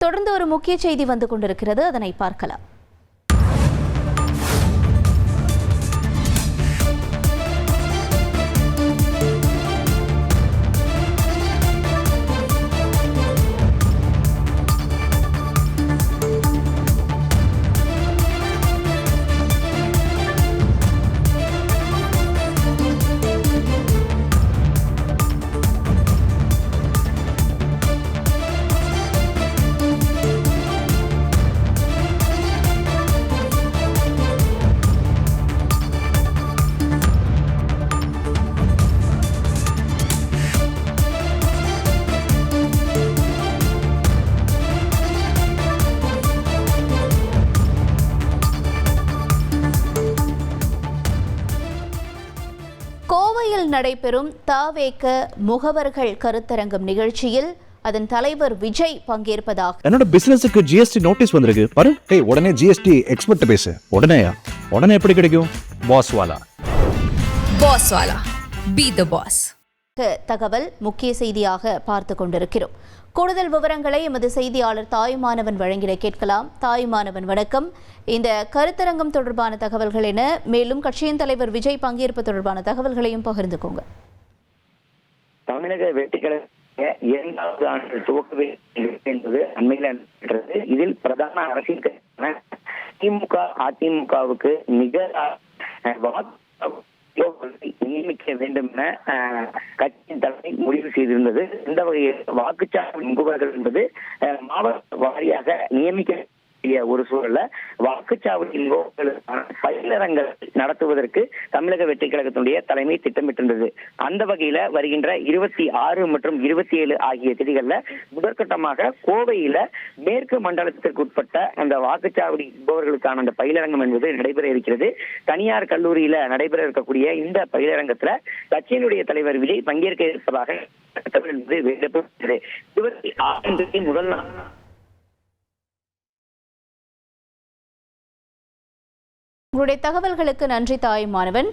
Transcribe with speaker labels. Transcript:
Speaker 1: தொடர்ந்து ஒரு முக்கிய செய்தி வந்து கொண்டிருக்கிறது, அதனை பார்க்கலாம். கோவையில் நடைபெறும் தவேக முகவர்கள் கருத்தரங்கம் நிகழ்ச்சியில் அதன் தலைவர் விஜய் பங்கேற்பதாக.
Speaker 2: என்னோட பிசினஸுக்கு ஜிஎஸ்டி நோட்டீஸ் வந்திருக்கு பாரு. உடனே ஜிஎஸ்டி எக்ஸ்பர்ட் பேசு. உடனே எப்படி கிடைக்கும்? பாஸ் வாலா
Speaker 1: பி தி பாஸ். தகவல் முக்கிய செய்தியாக பார்த்து கொண்டிருக்கிறோம். கூடுதல் விவரங்களை எமது செய்தியாளர் தாயுமானவன் வழங்கிட கேட்கலாம். தாயுமானவன், வணக்கம். இந்த கருத்தரங்கம் தொடர்பான தகவல்கள் என, மேலும் கட்சியின் தலைவர் விஜய் பங்கேற்பு தொடர்பான தகவல்களையும் பகிர்ந்துக்கோங்க.
Speaker 3: தமிழக வெற்றிக்கழக 2வது ஆண்டு துவக்க என்பது அண்மையில் நடைபெற்றது. இதில் பிரதான அரசியல் திமுக அதிமுகவுக்கு நிகராக நியமிக்க வேண்டும் என கட்சியின் தலைமை முடிவு செய்திருந்தது. இந்த வகையில் வாக்குச்சாவடி முகவர்கள் என்பது மாவட்ட வாரியாக நியமிக்க ஒரு சூழல்ல வாக்குச்சாவடி பயிலரங்கள் நடத்துவதற்கு தமிழக வெற்றி கழகத்தினுடைய தலைமை திட்டமிட்டிருந்தது. அந்த வகையில வருகின்ற 26 மற்றும் 27 ஆகிய தேதிகள்ல முதற்கட்டமாக கோவையில மேற்கு மண்டலத்திற்கு உட்பட்ட அந்த வாக்குச்சாவடி முகவர்களுக்கான அந்த பயிலரங்கம் என்பது நடைபெற இருக்கிறது. தனியார் கல்லூரியில நடைபெற இருக்கக்கூடிய இந்த பயிலரங்கத்துல கட்சியினுடைய தலைவர் விஜய் பங்கேற்க இருப்பதாக வெளியிடப்பட்டது. 26 முதல் நாள்
Speaker 1: உங்களுடைய தகவல்களுக்கு நன்றி தாயுமானவன்.